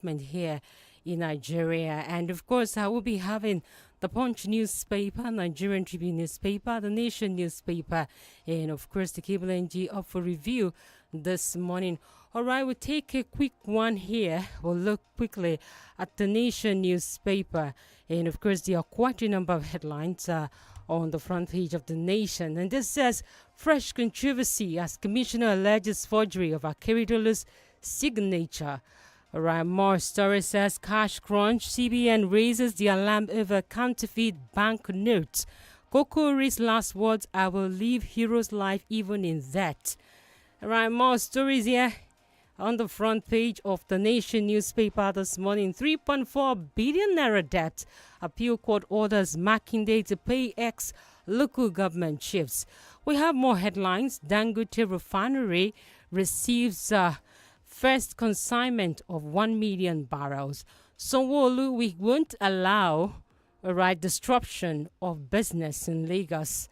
development here in Nigeria. And of course, I will be having the Punch newspaper, Nigerian Tribune newspaper, the Nation newspaper, and of course, the Cable NG up for review this morning. All right, we'll take a quick one here. We'll look quickly at the Nation newspaper. And of course, there are quite a number of headlines on the front page of the Nation. And this says, fresh controversy as Commissioner alleges forgery of Akeredolu's signature. All right, more story says, cash crunch, CBN raises the alarm over counterfeit bank notes. Kokori's last words, I will live hero's life even in that. All right, more stories here on the front page of the Nation newspaper this morning. 3.4 billion naira debt. Appeal court orders Makinde to pay ex-local government chiefs. We have more headlines. Dangote Refinery receives first consignment of 1 million barrels. Sanwo-Olu, we won't allow disruption of business in Lagos.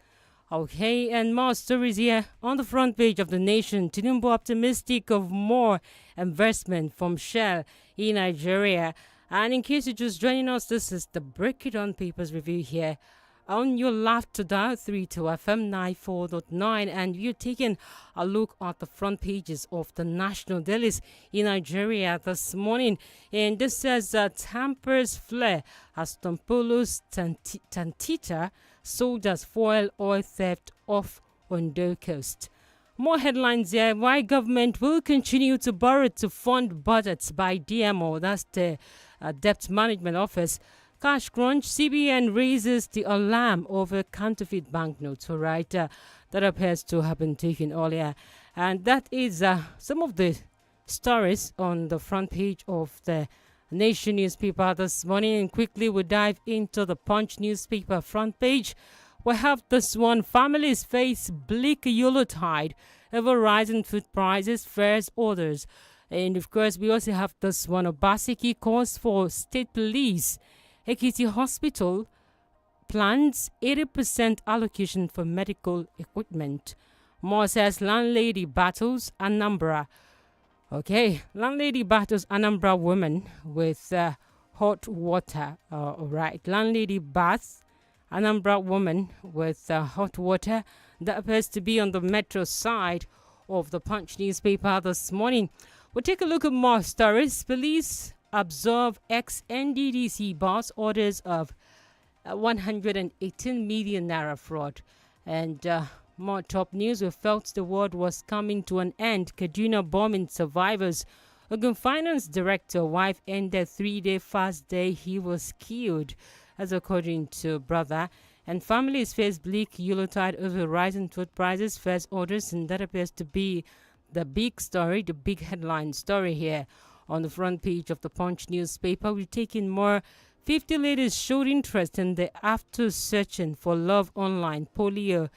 Okay, and more stories here on the front page of the Nation. Tinubu optimistic of more investment from Shell in Nigeria. And in case you're just joining us, this is the Break It On Papers review here on your laughter dial 32 FM 94.9, and you're taking a look at the front pages of the national dailies in Nigeria this morning. And this says tampers flare as Tompolo's Tantita soldiers foil oil theft off Ondo coast. More headlines here. Why government will continue to borrow to fund budgets by DMO, that's the Debt Management Office. Cash crunch, CBN raises the alarm over counterfeit banknotes. All right, that appears to have been taken earlier. And that is some of the stories on the front page of the Nation newspaper this morning. And quickly we dive into the Punch newspaper front page. We have this one. Families face bleak Yuletide over rising food prices, fares orders. And of course, we also have this one. Obaseki calls for state police. Ekiti Hospital plans 80% allocation for medical equipment. More says landlady battles Anambra. Okay, landlady battles Anambra woman with hot water. All right, landlady baths Anambra woman with hot water. That appears to be on the metro side of the Punch newspaper this morning. We'll take a look at more stories. Police observe ex-NDDC boss orders of 118 million naira fraud. And more top news. We felt the world was coming to an end. Kaduna bombing survivors. Ogun Finance Director wife ended 3-day fast day. He was killed, as according to brother. And families face bleak Yuletide over rising food prices, first orders, and that appears to be the big story, the big headline story here on the front page of the Punch newspaper. We're taking more. 50 ladies showed interest in the after searching for love online polio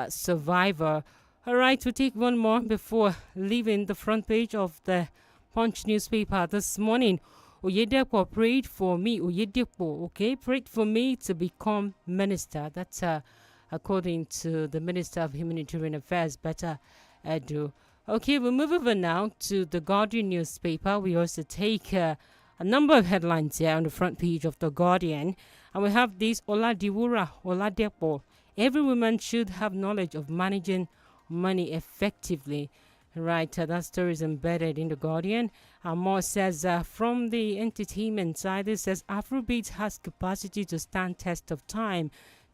survivor. All right, we'll take one more before leaving the front page of the Punch newspaper this morning. Oyedepo prayed for me. Oyedepo, okay, prayed for me to become minister. That's according to the Minister of Humanitarian Affairs, Betta Edu. Okay, we'll move over now to the Guardian newspaper. We also take a number of headlines here on the front page of the Guardian. And we have this Oladiwura Oladepo. Every woman should have knowledge of managing money effectively. Right, that story is embedded in the Guardian. And more says from the entertainment side, it says Afrobeat has capacity to stand test of time.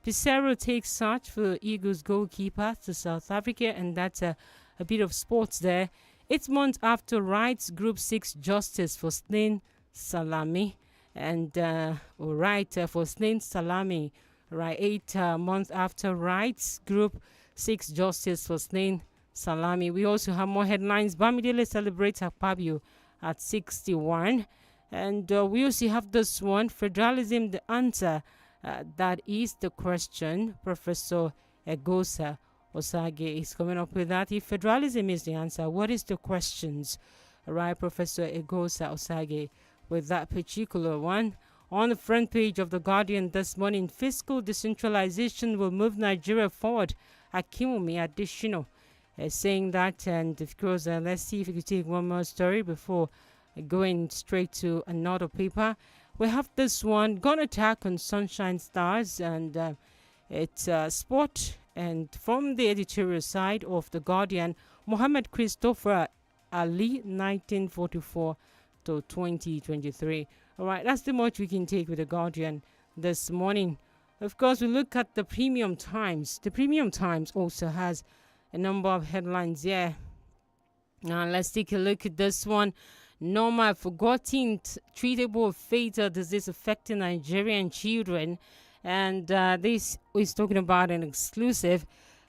Pissarro takes search for Eagles goalkeeper to South Africa, and that's a bit of sports there. 8 months after rights group seeks justice for slain Salami. And for slain Salami. Right, 8 months after rights group seeks justice for slain Salami. We also have more headlines. Bamidele celebrates Akpabio at 61. And we also have this one. Federalism, the answer. That is the question. Professor Egosa Osage is coming up with that. If federalism is the answer, what is the questions? Right, Professor Egosa Osage with that particular one. On the front page of The Guardian this morning, fiscal decentralization will move Nigeria forward. Akinwumi Adesina saying that. And of course, let's see if we can take one more story before Going straight to another paper, we have this one, gun attack on Sunshine Stars, and it's sport. And from the editorial side of The Guardian, Mohammed Christopher Ali, 1944 to 2023. All right, that's the much we can take with The Guardian this morning. Of course, we look at the Premium Times. The Premium Times also has a number of headlines here. Now, let's take a look at this one. Normal forgotten treatable fatal disease affecting Nigerian children. And this is talking about an exclusive.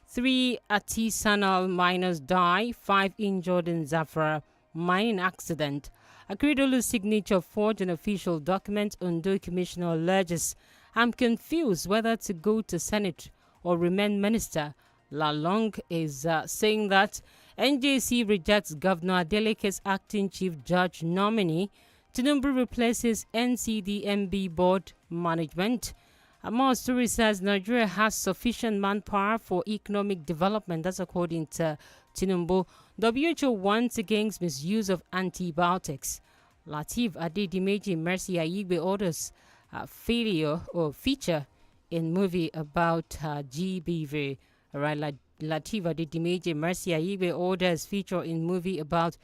3 artisanal miners die, 5 injured in Zafra mining accident. Akridolu's signature forged an official document. Ondo Commissioner alleges, I'm confused whether to go to Senate or remain minister. Lalong is saying that NJC rejects Governor Adeleke's acting chief judge nominee. Tinubu replaces NCDMB board management. More story says Nigeria has sufficient manpower for economic development. That's according to Tinubu. WHO warns against misuse of antibiotics. Lateef Adedimeji Mercy Aigbe orders failure or feature in movie about GBV. Right, Lateef Adedimeji Mercy Aigbe orders feature in movie about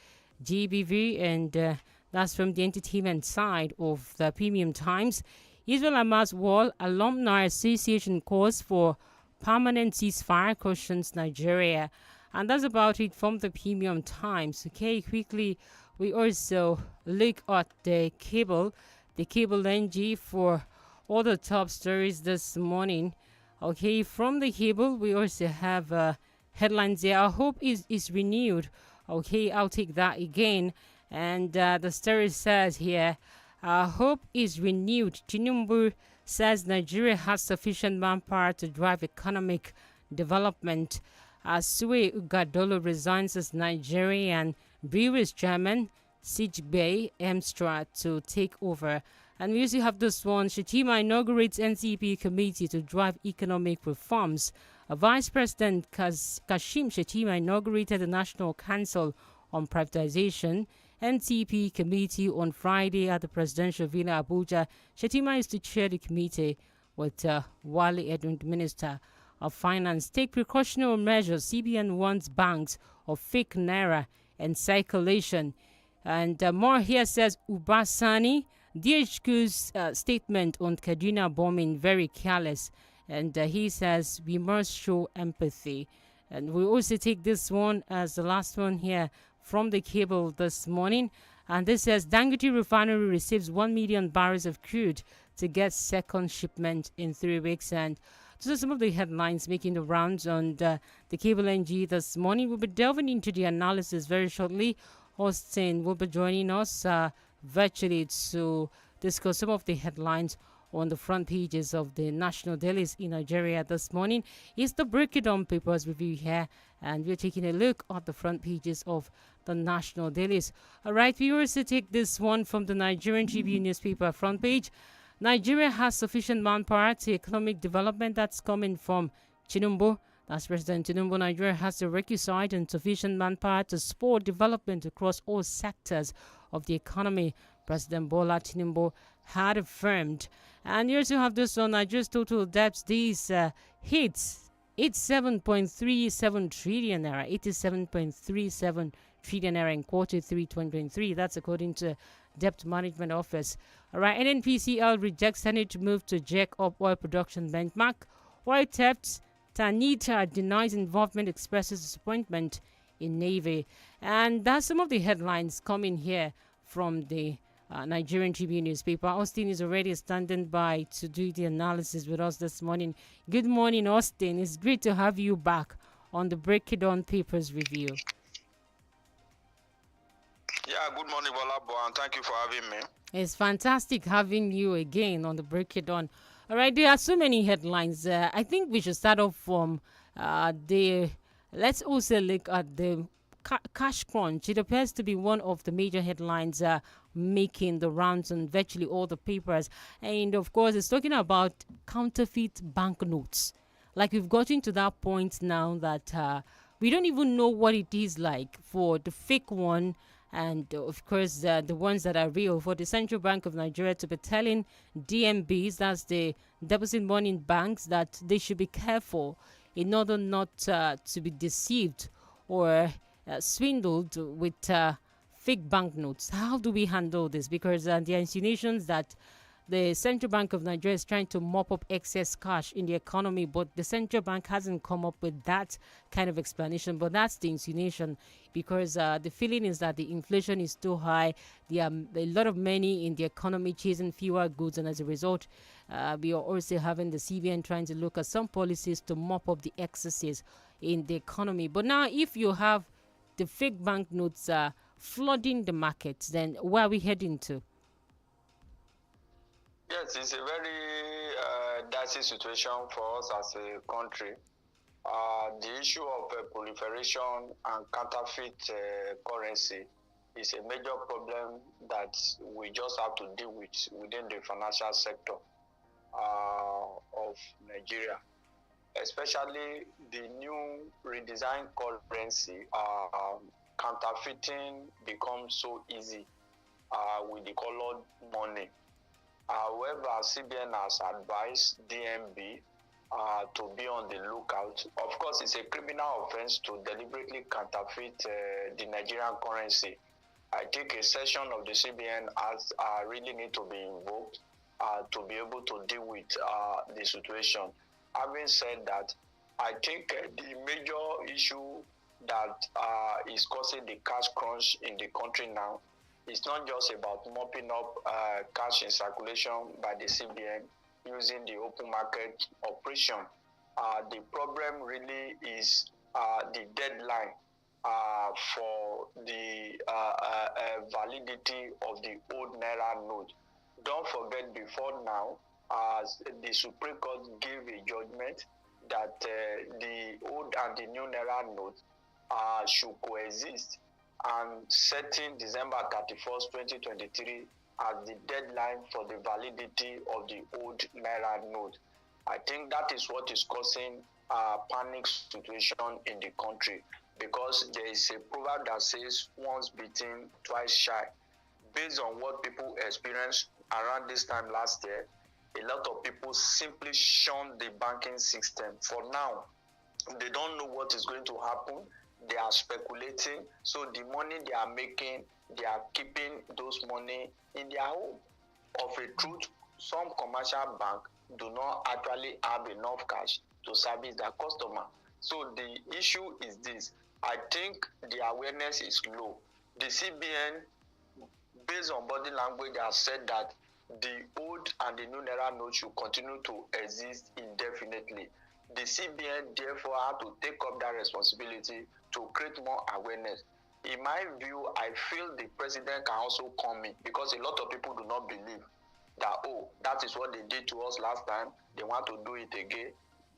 GBV, and that's from the entertainment side of the Premium Times. Israel Hamas Wall Alumni Association calls for permanent ceasefire, cautions Nigeria. And that's about it from the Premium Times. Okay, quickly, we also look at the cable NG for all the top stories this morning. Okay, from the cable, we also have headlines there. Our hope is renewed. Okay, I'll take that again. And the story says here, our hope is renewed. Tinubu says Nigeria has sufficient manpower to drive economic development. Sue Ugadolo resigns as Nigerian Breweries chairman. Sijbe Emstra to take over. And we also have this one. Shetima inaugurates NCP committee to drive economic reforms. Vice President Kashim Shetima inaugurated the National Council on Privatization NCP committee on Friday at the Presidential Villa Abuja. Shetima is to chair the committee with Wale Edwin, Minister of Finance. Take precautionary measures. CBN warns banks of fake naira and circulation. And more here says Ubasani, DHQ's statement on Kaduna bombing very careless. And he says we must show empathy. And we also take this one as the last one here from the cable this morning. And this says Dangote Refinery receives 1 million barrels of crude to get second shipment in 3 weeks. And those are some of the headlines making the rounds on the cable NG this morning. We'll be delving into the analysis very shortly. Austin will be joining us virtually to discuss some of the headlines on the front pages of the national dailies in Nigeria this morning. It's the Break It On Papers review here, and we're taking a look at the front pages of the national dailies. All right, we also take this one from the Nigerian Tribune newspaper front page. Nigeria has sufficient manpower to economic development. That's coming from Tinubu. That's President Tinubu. Nigeria has the requisite and sufficient manpower to support development across all sectors of the economy, President Bola Tinubu had affirmed. And you also have this on Nigeria's total debt. These hits 87.37 trillion naira, 87.37 trillion naira in quarter 3 2023. That's according to Debt Management Office. All right, NNPCL rejects Senate move to jack up oil production benchmark. Oil thefts, Tanita denies involvement, expresses disappointment in Navy. And that's some of the headlines coming here from the Nigerian Tribune newspaper. Austin is already standing by to do the analysis with us this morning. Good morning, Austin. It's great to have you back on the Break It On Papers review. Yeah, good morning, GBOLABO, and thank you for having me. It's fantastic having you again on the Break It On. All right, there are so many headlines. I think we should start off from let's also look at the cash crunch. It appears to be one of the major headlines making the rounds on virtually all the papers. And of course, it's talking about counterfeit banknotes. Like, we've gotten to that point now that we don't even know what it is like for the fake one and of course the ones that are real, for the Central Bank of Nigeria to be telling DMBs, that's the deposit money banks, that they should be careful in order not to be deceived or swindled with fake banknotes. How do we handle this? Because there are insinuations that the Central Bank of Nigeria is trying to mop up excess cash in the economy, but the central bank hasn't come up with that kind of explanation. But that's the insinuation, because the feeling is that the inflation is too high. There are a lot of money in the economy chasing fewer goods, and as a result, we are also having the CBN trying to look at some policies to mop up the excesses in the economy. But now, if you have the fake banknotes flooding the markets, then where are we heading to? Yes, it's a very dicey situation for us as a country. The issue of proliferation and counterfeit currency is a major problem that we just have to deal with within the financial sector of Nigeria, especially the new redesigned currency. Counterfeiting becomes so easy with the colored money. However, CBN has advised DMB to be on the lookout. Of course, it's a criminal offense to deliberately counterfeit the Nigerian currency. I think a session of the CBN has really need to be invoked to be able to deal with the situation. Having said that, I think the major issue that is causing the cash crunch in the country now, it's not just about mopping up cash in circulation by the CBN using the open market operation. The problem really is the deadline for the validity of the old Naira note. Don't forget, before now, the Supreme Court gave a judgment that the old and the new Naira note should coexist, and setting December 31st, 2023 as the deadline for the validity of the old Naira note. I think that is what is causing a panic situation in the country, because there is a proverb that says once bitten, twice shy. Based on what people experienced around this time last year, a lot of people simply shunned the banking system. For now, they don't know what is going to happen. They are speculating. So the money they are making, they are keeping those money in their home. Of a truth, some commercial banks do not actually have enough cash to service their customer. So the issue is this. I think the awareness is low. The CBN, based on body language, has said that the old and the new Naira note should continue to exist indefinitely. The CBN therefore had to take up that responsibility to create more awareness. In my view, I feel the president can also come in, because a lot of people do not believe that, oh, that is what they did to us last time, they want to do it again.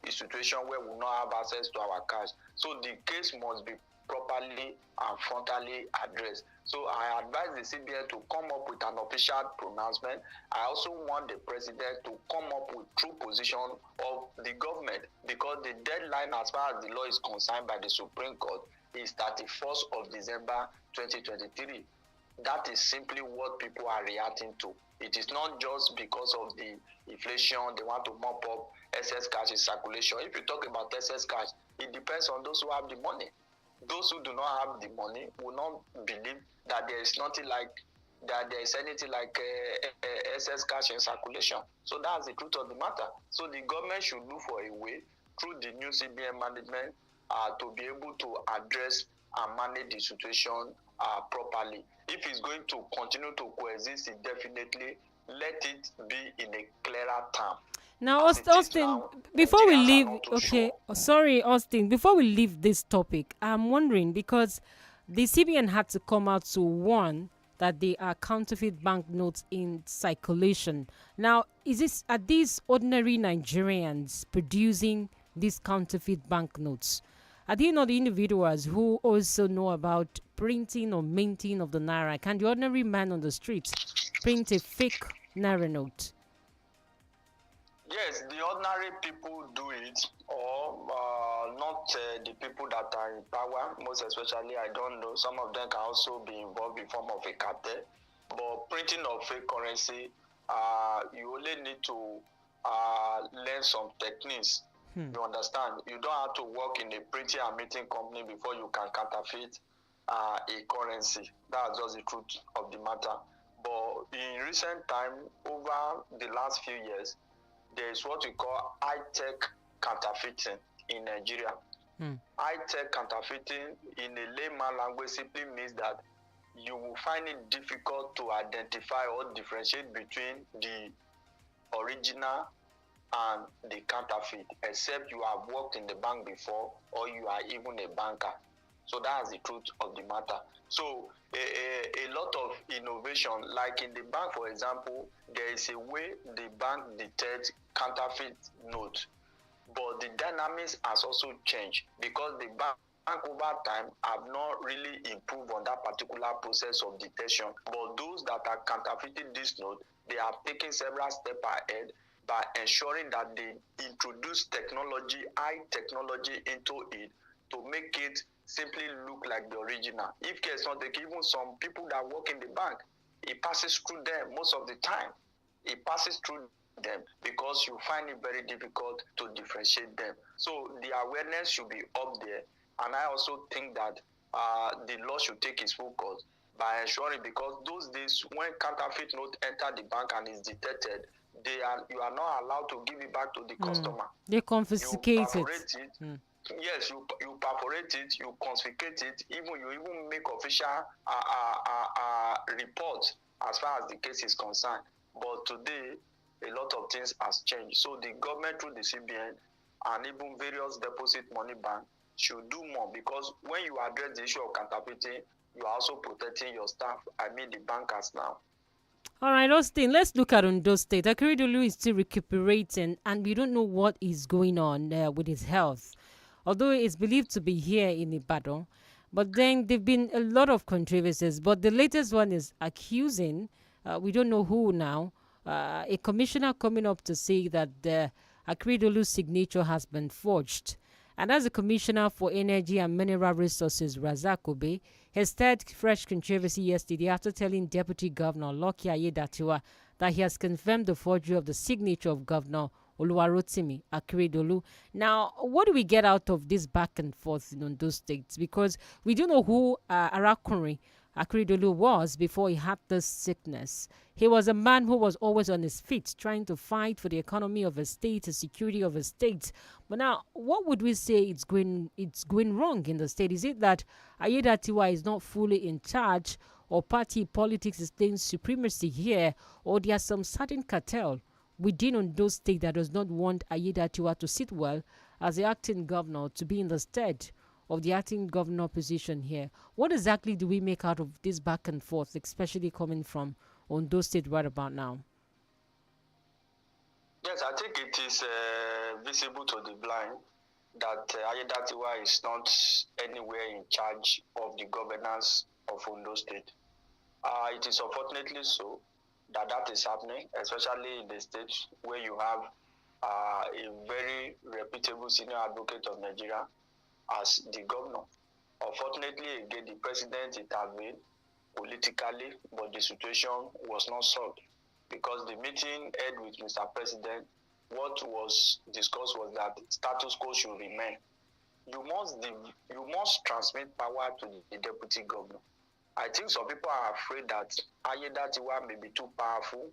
A situation where we will not have access to our cash. So the case must be properly and frontally addressed. So I advise the CBN to come up with an official pronouncement. I also want the president to come up with true position of the government, because the deadline as far as the law is concerned by the Supreme Court is 31st of December 2023. That is simply what people are reacting to. It is not just because of the inflation, they want to mop up excess cash in circulation. If you talk about excess cash, it depends on those who have the money. Those who do not have the money will not believe that there is nothing like that. There is anything like excess cash in circulation. So that's the truth of the matter. So the government should look for a way through the new CBN management to be able to address and manage the situation properly. If it's going to continue to coexist indefinitely, let it be in a clearer term. Now, Austin, before we leave, okay, sorry, Austin, before we leave this topic, I'm wondering, because the CBN had to come out to warn that there are counterfeit banknotes in circulation. Now, are these ordinary Nigerians producing these counterfeit banknotes? Are they not the individuals who also know about printing or minting of the Naira? Can the ordinary man on the street print a fake Naira note? Yes, the ordinary people do it, or not the people that are in power. Most especially, I don't know. Some of them can also be involved in form of a cartel. But printing of fake currency, you only need to learn some techniques. You understand? You don't have to work in a printing and minting company before you can counterfeit a currency. That's just the truth of the matter. But in recent time, over the last few years, there is what we call high-tech counterfeiting in Nigeria. High-tech counterfeiting in a layman language simply means that you will find it difficult to identify or differentiate between the original and the counterfeit, except you have worked in the bank before or you are even a banker. So that's the truth of the matter. So a lot of innovation, like in the bank, for example, there is a way the bank detects counterfeit notes, but the dynamics has also changed because the bank over time have not really improved on that particular process of detection. But those that are counterfeiting this note, they are taking several steps ahead by ensuring that they introduce technology, high technology into it to make it simply look like the original. If case not, even some people that work in the bank, it passes through them most of the time. It passes through them because you find it very difficult to differentiate them. So the awareness should be up there. And I also think that the law should take its full course by ensuring, because those days when counterfeit note enter the bank and is detected, you are not allowed to give it back to the customer. They You confiscate it. perforate it. Yes, you perforate it, you confiscate it, you even make official reports as far as the case is concerned. But today, a lot of things has changed. So the government through the CBN and even various deposit money bank should do more, because when you address the issue of counterfeiting, you are also protecting your staff, I mean the bankers now. All right, Austin, let's look at Ondo State. Akeredolu is still recuperating, and we don't know what is going on with his health. Although it's believed to be here in Ibadan, but then there've been a lot of controversies. But the latest one is accusing, we don't know who now, a commissioner coming up to say that the Akeredolu's signature has been forged. And as the Commissioner for Energy and Mineral Resources, Razak Obe, has stirred fresh controversy yesterday after telling Deputy Governor Lucky Ayedatiwa that he has confirmed the forgery of the signature of Governor Oluwarotimi Akeredolu. Now, what do we get out of this back and forth in those states? Because we do know who Arakunri Akeredolu was before he had this sickness. He was a man who was always on his feet, trying to fight for the economy of a state, the security of a state. But now, what would we say it's going wrong in the state? Is it that Ayedatiwa is not fully in charge, or party politics is playing supremacy here, or there are some certain cartel within Ondo State that does not want Ayedatiwa to sit well as the acting governor, to be in the stead of the acting governor position here? What exactly do we make out of this back and forth, especially coming from Ondo State right about now? Yes, I think it is visible to the blind that Ayedatiwa is not anywhere in charge of the governance of Ondo State. It is unfortunately so that is happening, especially in the state where you have a very reputable senior advocate of Nigeria as the governor. Unfortunately, again, the president intervened politically, but the situation was not solved, because the meeting held with Mr. President, what was discussed was that status quo should remain. You must transmit power to the deputy governor. I think some people are afraid that Ayedatiwa may be too powerful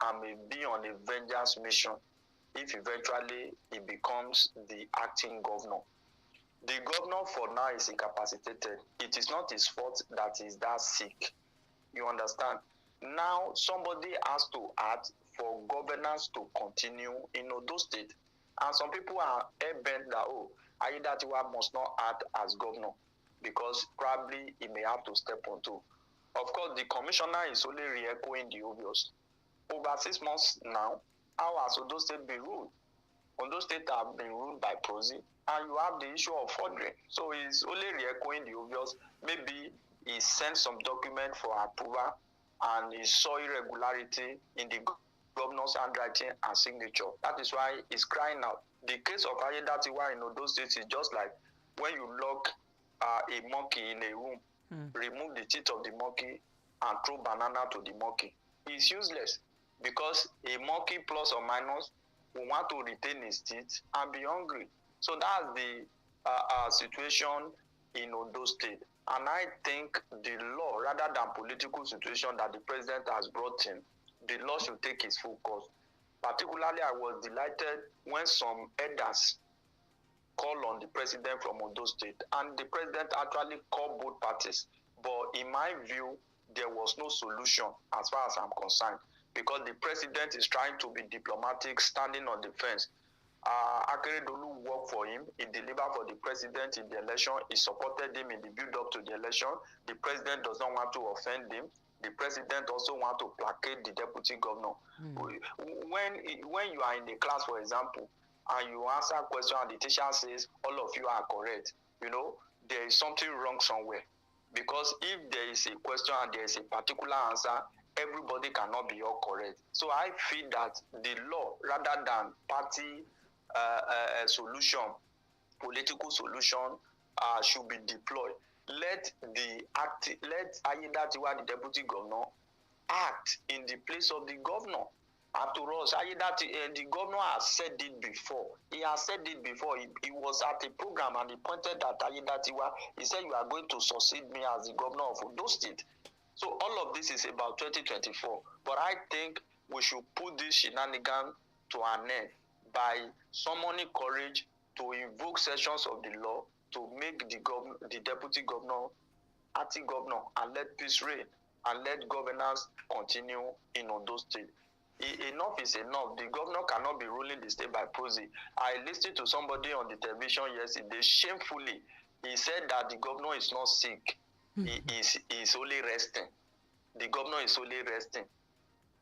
and may be on a vengeance mission if eventually he becomes the acting governor. The governor for now is incapacitated. It is not his fault that he's that sick. You understand? Now somebody has to act for governance to continue in Ondo State. And some people are bent that, Ayedatiwa must not act as governor because probably he may have to step on too. Of course, the commissioner is only re-echoing the obvious. Over 6 months now, how has Ondo State been ruled? Ondo State have been ruled by Proxy, and you have the issue of forgery. So he's only re-echoing the obvious. Maybe he sent some document for approval and he saw irregularity in the governor's handwriting and signature. That is why he's crying out. The case of Ayedatiwa in Ondo State is just like when you lock a monkey in a room, remove the teeth of the monkey and throw banana to the monkey. It's useless because a monkey plus or minus will want to retain his teeth and be hungry. So that's the situation in Ondo State. And I think the law, rather than political situation that the president has brought in, the law should take its full course. Particularly, I was delighted when some elders called on the president from Ondo State, and the president actually called both parties. But in my view, there was no solution as far as I'm concerned, because the president is trying to be diplomatic, standing on the fence. Akeredolu worked for him. He delivered for the president in the election. He supported him in the build-up to the election. The president does not want to offend him. The president also wants to placate the deputy governor. When you are in the class, for example, and you answer a question and the teacher says, all of you are correct, there is something wrong somewhere. Because if there is a question and there is a particular answer, everybody cannot be all correct. So I feel that the law, rather than party solution, political solution, should be deployed. Let Ayedatiwa, the deputy governor, act in the place of the governor. After all, the governor has said it before. He has said it before. He was at a program and he pointed at Ayedatiwa. He said, you are going to succeed me as the governor of Ondo State. So all of this is about 2024. But I think we should put this shenanigan to an end by summoning courage to invoke sections of the law to make the deputy governor acting governor and let peace reign and let governance continue in Ondo State. Enough is enough. The governor cannot be ruling the state by proxy. I listened to somebody on the television yesterday, shamefully. He said that the governor is not sick. He is only resting. The governor is only resting.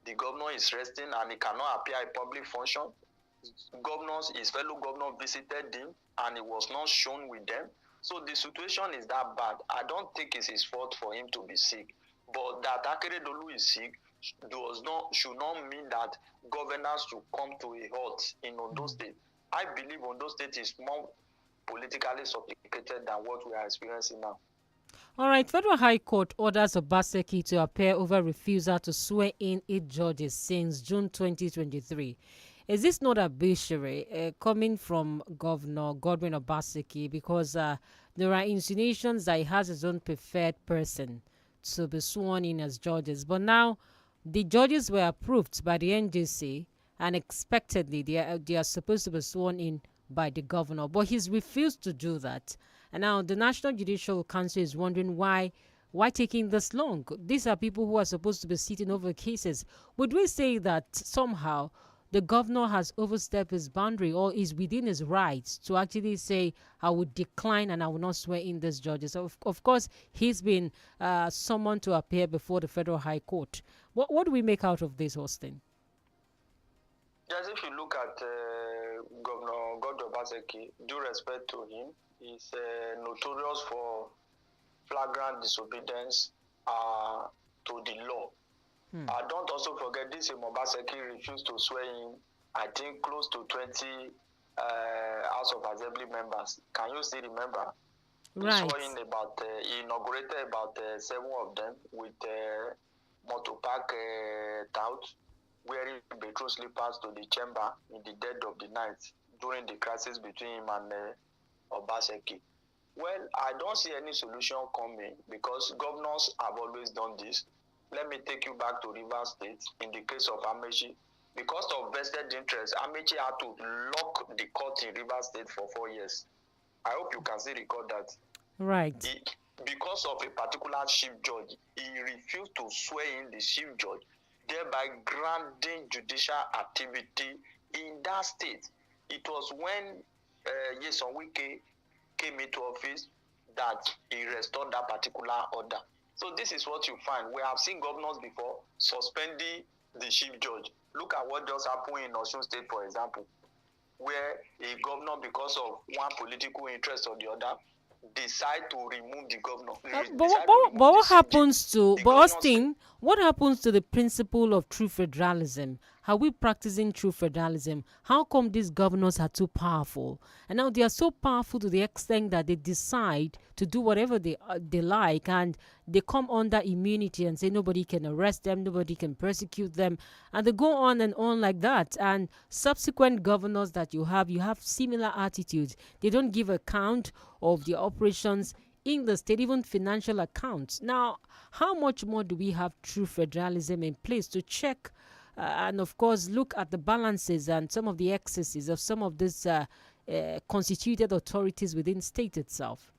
The governor is resting and he cannot appear in public function. His fellow governor visited him and he was not shown with them. So the situation is that bad. I don't think it's his fault for him to be sick. But that Akeredolu is sick should not mean that governance should come to a halt in Ondo State. I believe Ondo State is more politically sophisticated than what we are experiencing now. All right, Federal High Court orders Obaseki to appear over refusal to swear in 8 judges since June 2023. Is this not arbitrary coming from Governor Godwin Obaseki, because there are insinuations that he has his own preferred person to be sworn in as judges, but now the judges were approved by the NJC and expectedly they are supposed to be sworn in by the governor, but he's refused to do that. And now the National Judicial Council is wondering why taking this long. These are people who are supposed to be sitting over cases. Would we say that somehow the governor has overstepped his boundary, or is within his rights to actually say, I would decline and I will not swear in these judges? Of course, he's been summoned to appear before the Federal High Court. What do we make out of this, Austin? Yes, if you look at Governor Godwin Obaseki, due respect to him, he's notorious for flagrant disobedience to the law. Don't also forget this, Obaseki refused to swear in, I think, close to 20 House of Assembly members. Can you still remember? Right. He swore in he inaugurated about 7 of them with motopark tout, wearing bedroom slippers to the chamber in the dead of the night during the crisis between him and Obaseki. Well, I don't see any solution coming because governors have always done this. Let me take you back to Rivers State in the case of Amechi. Because of vested interest, Amechi had to lock the court in Rivers State for 4 years. I hope you can still record that. Right. Because of a particular chief judge, he refused to swear in the chief judge, thereby granting judicial activity in that state. It was when Yeson Wike came into office that he restored that particular order. So this is what you find. We have seen governors before suspending the chief judge. Look at what just happened in Osun State, for example, where a governor, because of one political interest or the other, decide to remove the governor. But what happens to, but governor Austin, what happens to the principle of true federalism? Are we practicing true federalism? How come these governors are too powerful? And now they are so powerful to the extent that they decide to do whatever they like, and they come under immunity and say nobody can arrest them, nobody can persecute them, and they go on and on like that. And subsequent governors that you have similar attitudes. They don't give account of the operations in the state, even financial accounts. Now, how much more do we have true federalism in place to check and, of course, look at the balances and some of the excesses of some of these constituted authorities within state itself?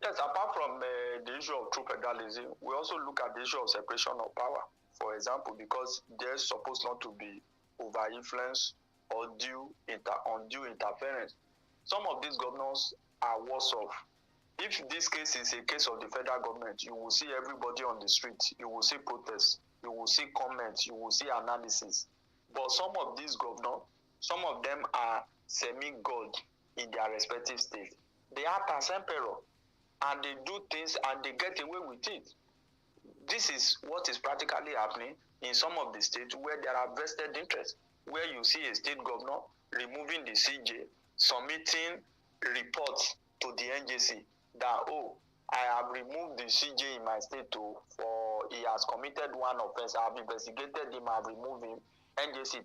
Yes, apart from the issue of true federalism, we also look at the issue of separation of power, for example, because there's supposed not to be over-influence or undue interference. Some of these governors are worse off. If this case is a case of the federal government, you will see everybody on the street, you will see protests, you will see comments, you will see analysis. But some of these governors, some of them are semi-god in their respective states. They act as emperor, and they do things and they get away with it. This is what is practically happening in some of the states where there are vested interests, where you see a state governor removing the CJ, submitting reports to the NJC that, oh, I have removed the CJ in my state for he has committed one offense. I have investigated him, I have removed him. NJC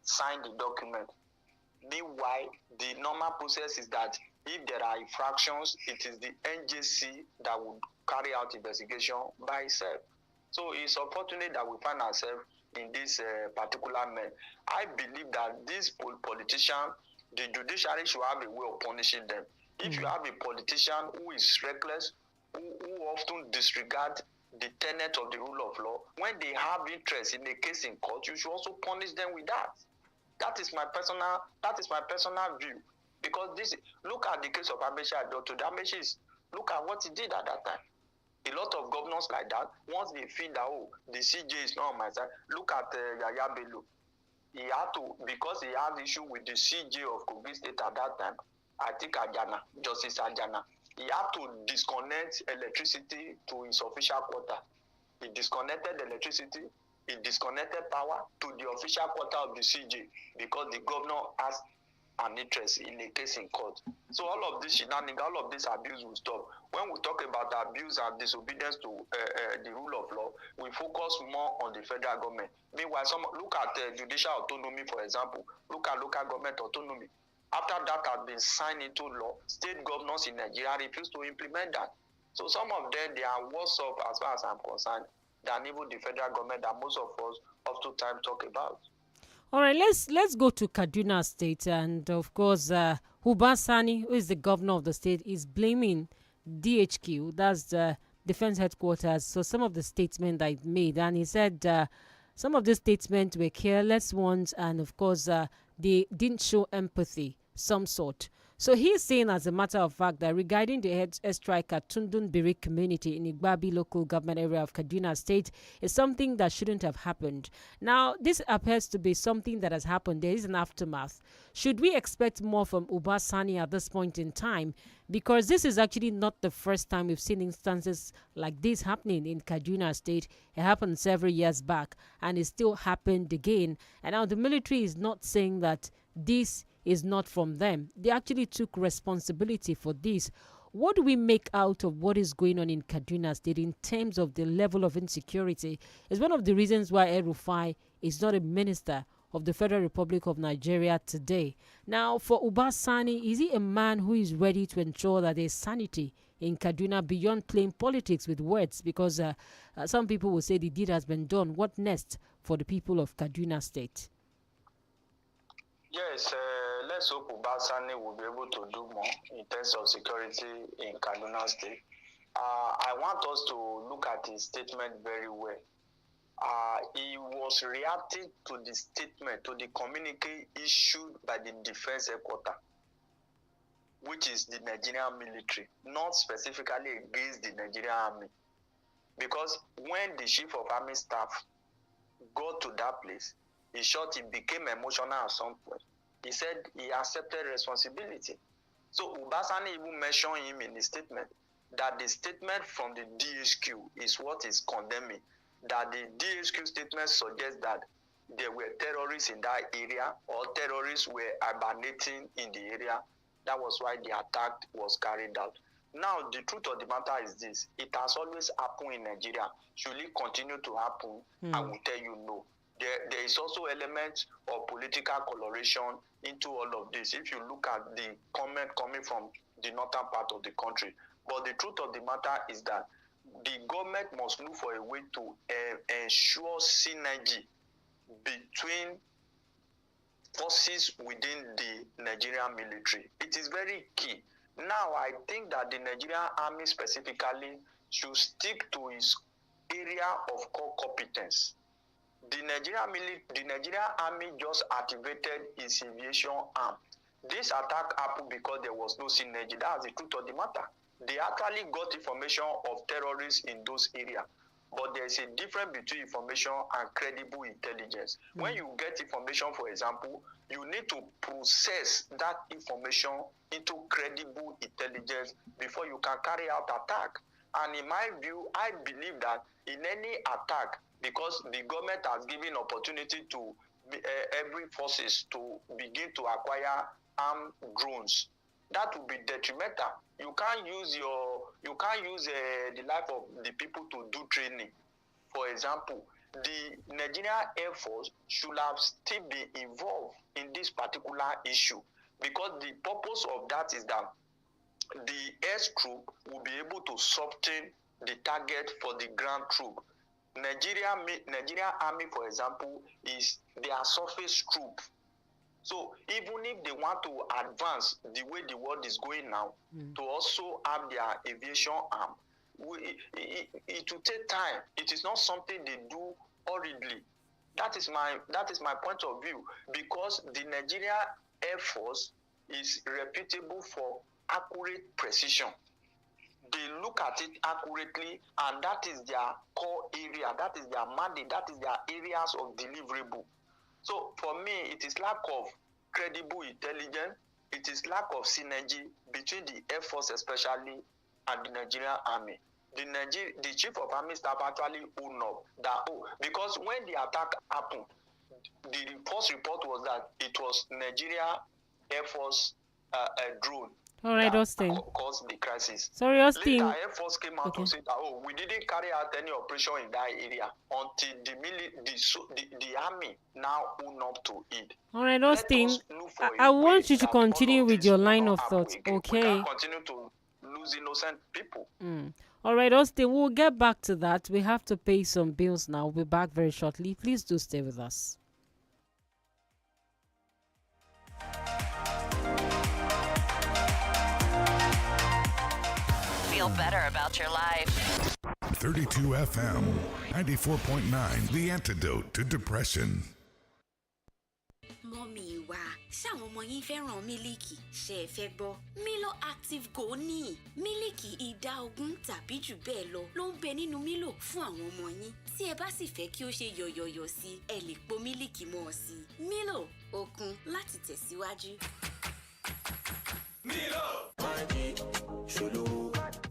sign the document. Meanwhile, the normal process is that if there are infractions, it is the NJC that would carry out investigation by itself. So it's unfortunate that we find ourselves in this particular mess. I believe that these politicians, the judiciary should have a way of punishing them. If you have a politician who is reckless, who often disregard the tenet of the rule of law, when they have interest in a case in court, you should also punish them with that. That is my personal view. Because look at the case of Amechi Adoto. Look at what he did at that time. A lot of governors like that, once they feel that, oh, the CJ is not on my side, look at Yaya Bello. He had to, because he had issue with the CJ of Kogi State at that time, I think Justice Ajana, he had to disconnect electricity to his official quarter. He disconnected electricity, he disconnected power to the official quarter of the CJ because the governor has an interest in a case in court. So all of this shenanigans, all of this abuse will stop. When we talk about abuse and disobedience to the rule of law, we focus more on the federal government. Meanwhile, look at judicial autonomy, for example. Look at local government autonomy. After that has been signed into law, state governors in Nigeria refuse to implement that. So some of them, they are worse off, as far as I'm concerned, than even the federal government that most of us oftentimes talk about. All right, let's go to Kaduna State, and of course, Uba Sani, who is the governor of the state, is blaming DHQ, that's the defense headquarters. So some of the statements that he made, and he said some of the statements were careless ones, and of course, they didn't show empathy, some sort. So he's saying, as a matter of fact, that regarding the airstrike at Tundun Biri community in Igbabi local government area of Kaduna State is something that shouldn't have happened. Now, this appears to be something that has happened. There is an aftermath. Should we expect more from Uba Sani at this point in time? Because this is actually not the first time we've seen instances like this happening in Kaduna State. It happened several years back, and it still happened again. And now the military is not saying that this is not from them. They actually took responsibility for this. What do we make out of what is going on in Kaduna State in terms of the level of insecurity? Is one of the reasons why El-Rufai is not a minister of the Federal Republic of Nigeria today. Now, for Uba Sani, is he a man who is ready to ensure that there's sanity in Kaduna beyond playing politics with words? Because some people will say the deed has been done. What next for the people of Kaduna State? Yes, let's hope Uba Sani will be able to do more in terms of security in Kaduna State. I want us to look at his statement very well. He was reacting to the statement, to the communique issued by the defense headquarters, which is the Nigerian military, not specifically against the Nigerian army. Because when the chief of army staff got to that place, he became emotional at some point. He said he accepted responsibility. So Ubasani even mentioned him in his statement that the statement from the DHQ is what is condemning. That the DHQ statement suggests that there were terrorists in that area or terrorists were hibernating in the area. That was why the attack was carried out. Now, the truth of the matter is this. It has always happened in Nigeria. Should it continue to happen? I will tell you no. There is also elements of political coloration into all of this. If you look at the comment coming from the northern part of the country. But the truth of the matter is that the government must look for a way to ensure synergy between forces within the Nigerian military. It is very key. Now, I think that the Nigerian army specifically should stick to its area of core competence. The Nigerian army just activated its aviation arm. This attack happened because there was no synergy. That's the truth of the matter. They actually got information of terrorists in those areas. But there's a difference between information and credible intelligence. When you get information, for example, you need to process that information into credible intelligence before you can carry out attack. And in my view, I believe that in any attack, because the government has given opportunity to every forces to begin to acquire armed drones, that will be detrimental. You can't use the life of the people to do training. For example, the Nigerian Air Force should have still been involved in this particular issue, because the purpose of that is that the air troop will be able to soften the target for the ground troop. Nigerian Army, for example, is their surface troop. So even if they want to advance the way the world is going now, to also have their aviation arm, it will take time. It is not something they do hurriedly. That is my point of view, because the Nigerian Air Force is reputable for accurate precision. They look at it accurately, and that is their core area, that is their mandate, that is their areas of deliverable. So for me, it is lack of credible intelligence, it is lack of synergy between the Air Force especially and the Nigerian Army. The Chief of Army Staff actually owned up that, because when the attack happened, the first report was that it was Nigeria Air Force drone. All right, that Austin. Caused the crisis. Sorry, Austin. Later, Air Force came out to say that, we didn't carry out any operation in that area until the army now own up to it. All right, Austin. I want you to continue with your line of thought. Okay. We can't continue to lose innocent people. All right, Austin, we'll get back to that. We have to pay some bills now. We'll be back very shortly. Please do stay with us. Feel better about your life. 32 FM, 94.9, the antidote to depression. Mọ́mì wa, ṣáwọn ọmọ yín fẹ́ràn mílíkì? Ṣé ẹ fẹ́ gbọ́? Milo Active Go ní mílíkì ìdá 20 tàbí jù bẹ́ẹ̀ lọ ló ń bẹ nínú Milo fún àwọn ọmọ yín. Tí ẹ bá sì fẹ́ kí ó ṣe yọ̀yọ̀yọ̀ sí, ẹ lè po mílíkì mọ́ ọ sí. Milo, okun láti tẹ̀síwájú. Milo!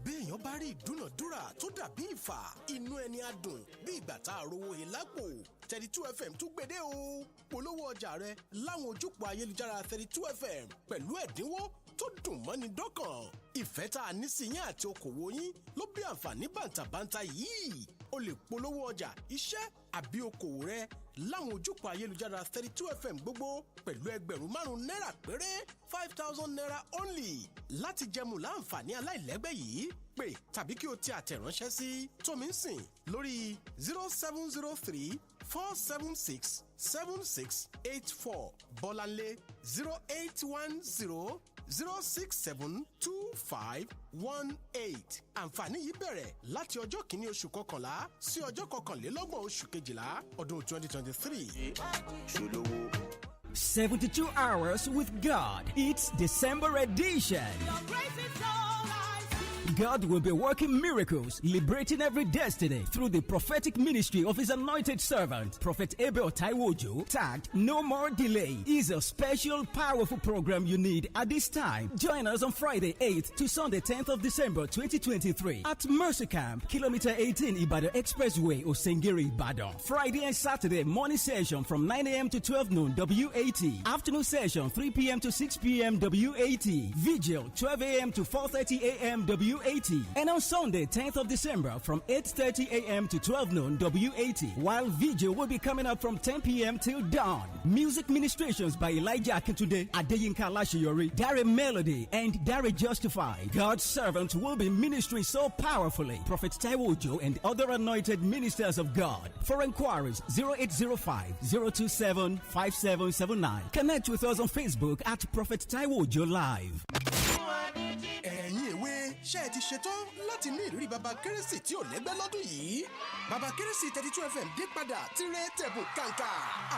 Béèyàn bá rí ìdúnàdúrà tó dàbí ìfà, inú ẹni á dùn bí ìgbà tá a rówó he lápò. 32 FM tún gbédè o. Polówó ọjà rẹ láwọn ojúpọ̀ ayélujára 32 FM pẹ̀lú ẹ̀dínwó tó dùn mọ́ni dọ́kàn. Ìfẹ́ tá a ní sí yín àti okòwò yín ló bí àǹfààní bàǹtàbàǹtà yìí. O lè polówó ọjà, iṣẹ́ àbí okòwò rẹ láwọn ojúpọ̀ ayélujára 32 FM gbogbo pẹ̀lú $5,000 péré, 5,000 naira only. Láti jẹmu láǹfààní aláìlẹ́gbẹ́ yìí, pè tàbí kí o ti àtẹ̀ránṣẹ́ sí Tominsin lórí 0703 476 7684, Bọ́láńlé 0810 067 2518. Àǹfààní yìí bẹ̀rẹ̀ láti ọjọ́ kìíní oṣù kọkànlá sí ọjọ́ kọkànlélọ́gbọ̀n oṣù kejìlá ọdún 2023. 72 hours with God. It's December edition. Your grace is all I see. God will be working miracles, liberating every destiny through the prophetic ministry of His anointed servant, Prophet Abel Taiwojo. Tagged No More Delay is a special, powerful program you need at this time. Join us on Friday 8th to Sunday 10th of December 2023 at Mercy Camp, Kilometer 18 Ibadan Expressway, Osengiri, Ibadan. Friday and Saturday morning session from 9 a.m. to 12 noon WAT. Afternoon session 3 p.m. to 6 p.m. WAT. Vigil 12 a.m. to 4:30 a.m. WAT. And on Sunday 10th of December from 8:30 a.m. to 12 noon WAT. While Vigil will be coming up from 10 p.m. till dawn. Music ministrations by Elijah Akintunde, Adeyinka Lashiyori, Dare Melody, and Dare Justified. God's servants will be ministering so powerfully. Prophet Taiwojo and other anointed ministers of God. For inquiries, 0805-027-5779. Connect with us on Facebook at Prophet Taiwojo Live. ẹ̀yin èwe ṣé ẹ ti ṣetán láti ní ìrírí baba kérésì tí ò lẹ́gbẹ́ lọ́dún yìí baba kérésì 32 FM dé padà tirẹ̀ tẹ̀bùn kàǹkà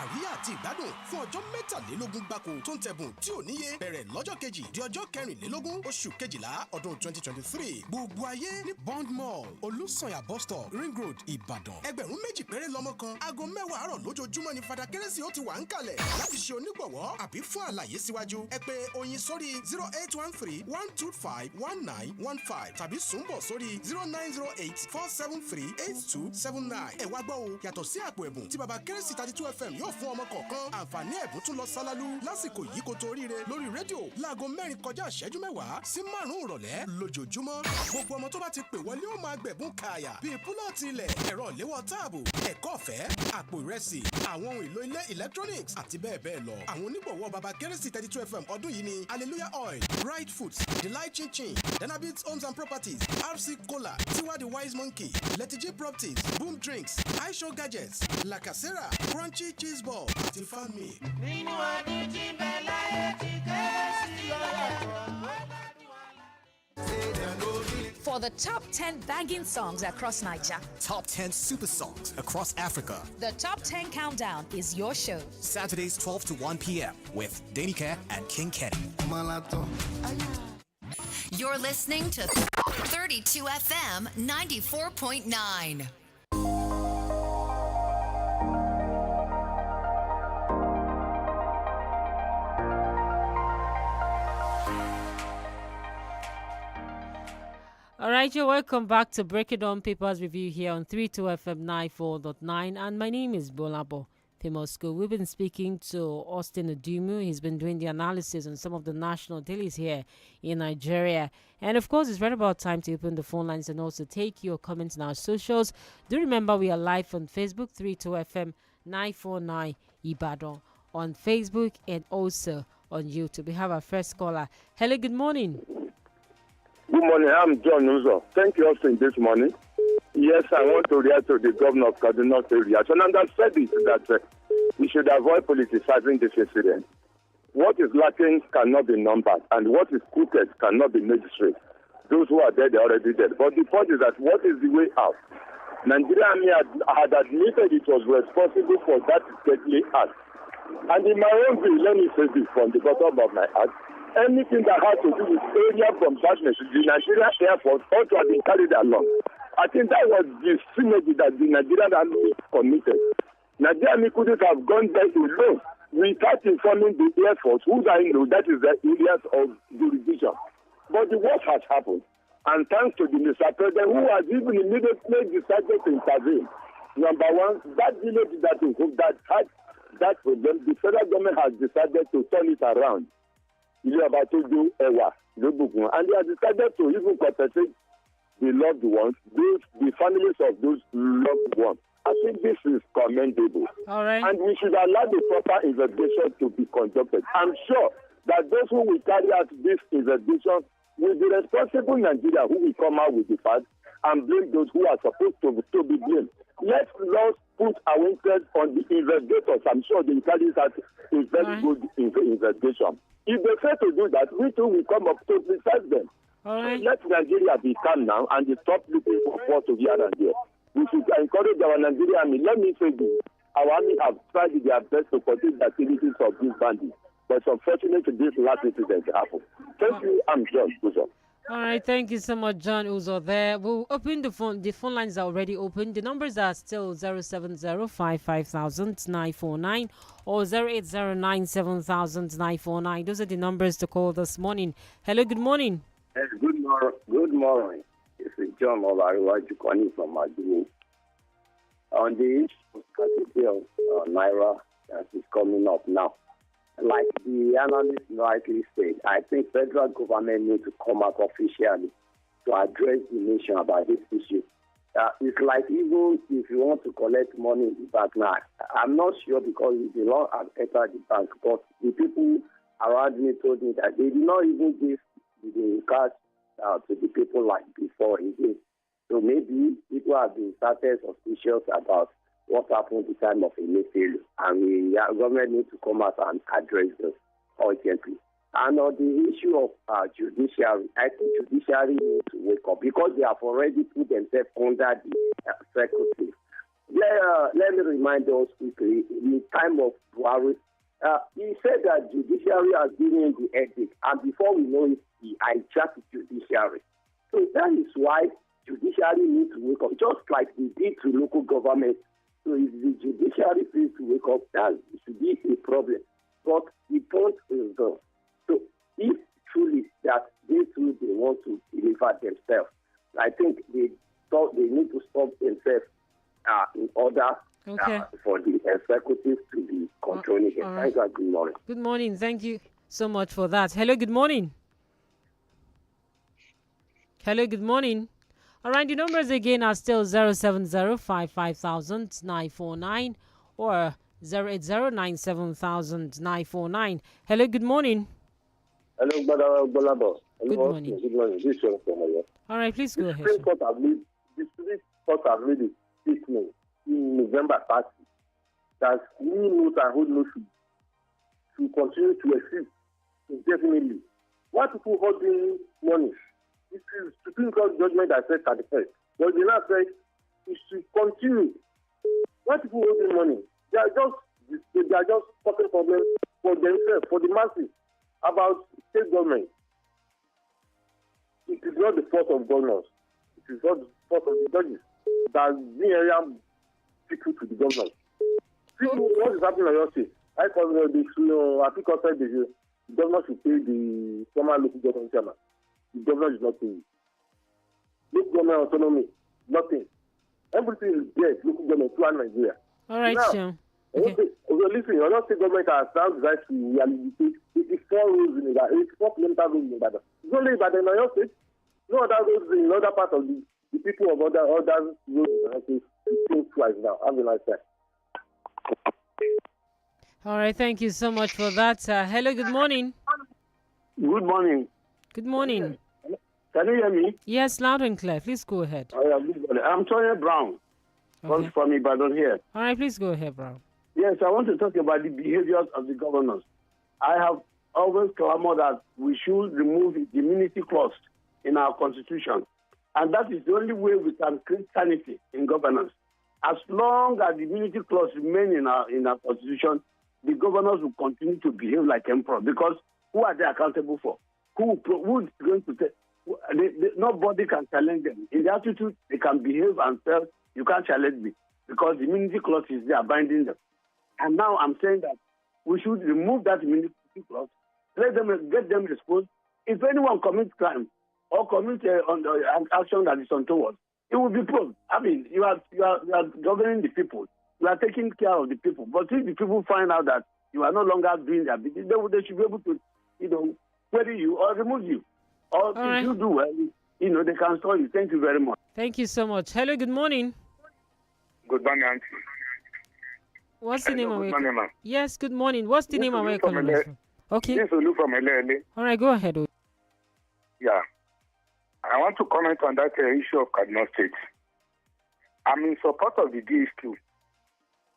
àríyá àti ìgbádùn fún ọjọ́ mẹ́tàlélógún gbáko tó ń tẹ̀bùn tí ò níye bẹ̀rẹ̀ lọ́jọ́ kejì di ọjọ́ kẹrìnlélógún oṣù kejìlá ọdún 2023 gbogbo ayé ní Bond Mall Olúsànyà bus stop Ring Road Ìbàdàn ẹgbẹ̀rún méjì péré lọ́mọ kan aago 10 àárọ̀ lójoojúmọ́ ni fada kérésì ó ti wà ń kalẹ̀ láti ṣe onígbọ̀wọ́ àbí fún àlàyé síwájú ẹ pè oyin sórí 08131251915 tàbí sùnbọ̀ sórí 0908-473-8279. ẹ wá gbọ́ o yàtọ̀ sí àpò ẹ̀bùn tí baba kérésì 32 FM yóò fún ọmọ kọ̀ọ̀kan àǹfààní ẹ̀bùn tún lọ sálálú lásìkò yìí kó tó ríire lórí rédíò láago 4 kọjá ìṣẹ́jú 10 sí 5 ìrọ̀lẹ́ lójoojúmọ́ gbogbo ọmọ tó bá ti pè wọlé ó máa gbẹ̀bùn kààyà bíi púlọ̀tì ilẹ̀ ẹ̀rọ ìléwọ́ táàbù ẹ̀kọ́ ọ̀fẹ́ àpò ìrẹsì àwọn ohun èlò ilé electronics àti bẹ́ẹ̀ bẹ́ẹ̀ lọ àwọn onígbọ̀wọ́ baba kérésì 32 FM ọdún yìí ni Hallelujah Oil Bright Foods Delight Chin Chin Danabit Homes and Properties RC Cola Tiwa the Wise Monkey Letiji Properties Boom Drinks iShow Gadgets La Casera Crunchy Cheese Ball àti Family. nínú ọdún tí bẹ́ẹ̀ láyé ti kérésì lọ́yẹ̀. For the top 10 banging songs across Nigeria, top 10 super songs across Africa. the Top 10 Countdown is your show. Saturdays 12 to 1 p.m. with Danica and King Kenny. You're listening to 32 FM 94.9. All right, you're welcome back to Break It On Papers Review here on 32 FM 94.9. And my name is GBOLABO, Famous School. We've been speaking to Austin Odumu. He's been doing the analysis on some of the national dailies here in Nigeria. And of course, it's right about time to open the phone lines and also take your comments in our socials. Do remember we are live on Facebook, 32 FM 949 Ibadan, on Facebook and also on YouTube. We have our first caller. Hello, good morning. Good morning, I'm John Uzo. Thank you, Austin, this morning. Yes, I want to react to the governor of Kaduna State reaction, and I've said it that we should avoid politicizing this incident. What is lacking cannot be numbered, and what is crooked cannot be made straight. Those who are dead, they're already dead. But the point is that what is the way out? Nigeria Army had admitted it was responsible for that deadly act. And in my own view, let me say this from the bottom of my heart, anything that has to do with area from darkness, the Nigerian Air Force ought to have been carried along. I think that was the synergy that the Nigerian Army committed. Nigerian Army couldn't have gone there alone without informing the Air Force, who I know that is the areas of jurisdiction. But the worst has happened. And thanks to the Mr. President, who has even immediately decided to intervene. Number one, that village that had that problem, the federal government has decided to turn it around. And they have decided to even compensate the loved ones, the families of those loved ones. I think this is commendable. All right. And we should allow the proper investigation to be conducted. I'm sure that those who will carry out this investigation will be responsible Nigeria who will come out with the facts and blame those who are supposed to be blamed. Let's not put our interest on the investigators. I'm sure they carry out a very good investigation. If they fail to do that, we too will come up to criticize them. All right. Let Nigeria be calm now and stop looking for what to here and there. We should encourage our Nigerian army. Let me say this. Our army have tried their best to protect the activities of these bandits. But it's unfortunate this last incident happened. Thank you. I'm John. All right, thank you so much, John Uzo there. We'll open the phone. The phone lines are already open. The numbers are still 070-550-949 or 08097,949. Those are the numbers to call this morning. Hello, good morning. Yes, good morning. Good morning. This is John Olariwaju calling from Maduwo. On the issue of Naira that is coming up now, like the analyst rightly said, I think federal government needs to come out officially to address the nation about this issue. It's like even if you want to collect money in the bank now, I'm not sure because the law has entered the bank, but the people around me told me that they did not even give the cash to the people like before again. So maybe people have been started suspicious about what happened at the time of a failure, and the government needs to come out and address this urgently. And on the issue of judiciary, I think judiciary needs to wake up because they have already put themselves under the executive. Let me remind us quickly, in the time of Buhari, he said that judiciary has given him the ethic, and before we know it, he hijacked judiciary. So that is why judiciary needs to wake up, just like they did to local government. So if the judiciary fails to wake up, that should be a problem. But the point is done. So if truly that they too they want to deliver themselves, I think they need to stop themselves in order for the executive to be controlling it. Right. Good morning. Good morning. Thank you so much for that. Hello, good morning. Hello, good morning. All right, the numbers again are still 070-550-949 or 080-970-949. Hello, good morning. Hello, GBOLABO. Good morning. Good morning. This is from here. All right, please go ahead. The Supreme Court have made a statement in November 30 that new notes and old notes should continue to exist indefinitely. Why people holding money? It is Supreme Court judgment that said 31st. But they now say it should continue. Why people holding money? They are just causing problems for themselves, for the masses, about state government. It is not the fault of governors. It is not the fault of the judges that the area people to the government. What is happening on your state? I call the Africa said the governor should pay the former local government chairman. The governor is not paying. Local government autonomy, nothing. Everything is there, local government throughout Nigeria. All right, Sean. Okay. Listen, your state government has now decided to rehabilitate 84 roads in Ibadan, 84 kilometers roads in Ibadan. It's only Ibadan in your state. No other roads in other parts of the people of other roads in your state. Think twice now. Have a nice time. All right, thank you so much for that. Hello, good morning. Good morning. Good morning. Can you hear me? Yes, loud and clear. Please go ahead. I'm Tony Brown. Okay. From Ibadan here. All right, please go ahead, Brown. Yes, I want to talk about the behaviors of the governors. I have always clamored that we should remove the immunity clause in our constitution. And that is the only way we can create sanity in governance. As long as the immunity clause remains in our constitution, the governors will continue to behave like emperor. Because who are they accountable for? Who is going to take? Nobody can challenge them. In the attitude, they can behave and say, you can't challenge me. Because the immunity clause is there binding them. And now I'm saying that we should remove that immunity clause, let them get them exposed. If anyone commits crime or commits an action that is untoward, it will be proved. I mean, you are governing the people. You are taking care of the people. But if the people find out that you are no longer doing their business, they should be able to, query you or remove you. Or if you do well, they can store you. Thank you very much. Thank you so much. Hello, good morning. Good morning, Auntie. What's the name of it? Morning, Yes, good morning. What's the name of it? Okay. Yes, Olu from LA. All right, go ahead. Yeah. I want to comment on that issue of Kaduna State. I'm in support of the DSQ.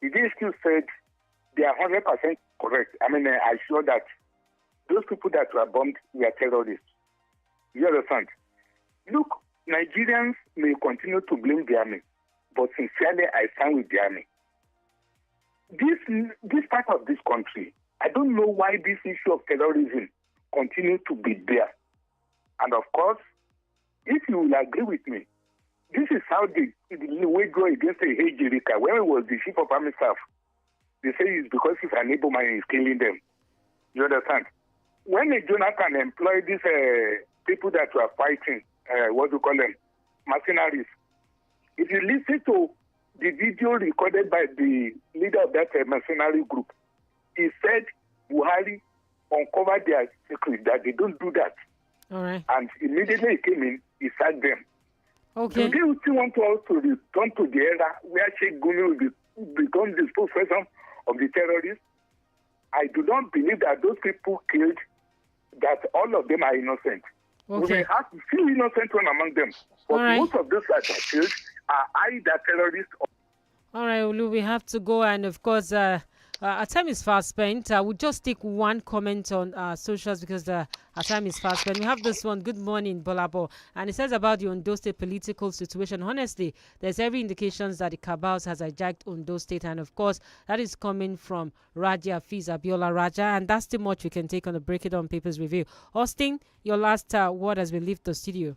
The DSQ said they are 100% correct. I mean, I assure that those people that were bombed were terrorists. You understand? Look, Nigerians may continue to blame the army, but sincerely, I stand with the army. This part of this country, I don't know why this issue of terrorism continues to be there. And of course, if you will agree with me, this is how the way go against the Ejirika. When he was the chief of army staff, they say it's because he's an able man and he's killing them. You understand? When Jonathan employed these people that were fighting, what do you call them? Mercenaries. If you listen to the video recorded by the leader of that mercenary group, he said Buhari uncovered their secret, that they don't do that. All right. And immediately he came in, he sacked them. Okay. Do they still want to also return to the era where Sheikh Gumi will become the spokesperson of the terrorists? I do not believe that those people killed, that all of them are innocent. Okay. We may have few innocent one among them, but right. most of those that are killed are either terrorists or... All right, Olu, we have to go, and of course, our time is fast spent. We'll just take one comment on socials because our time is fast spent. We have this one. Good morning, Bolabo. And it says about the Ondo State political situation. Honestly, there's every indication that the cabals has hijacked Ondo State. And of course, that is coming from Raja Hafiz Abiola Raja. And that's too much we can take on the Break It On Papers review. Austin, your last word as we leave the studio.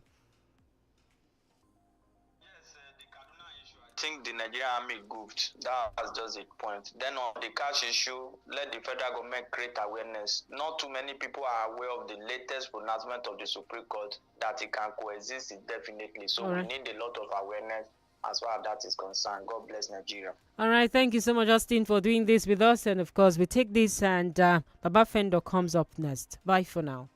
I think the Nigerian army goofed. That's just the point. Then on the cash issue, let the federal government create awareness. Not too many people are aware of the latest pronouncement of the Supreme Court that it can coexist indefinitely. So we need a lot of awareness as far as that is concerned. God bless Nigeria. All right. Thank you so much, Austin, for doing this with us. And of course, we take this and Baba Fendo comes up next. Bye for now.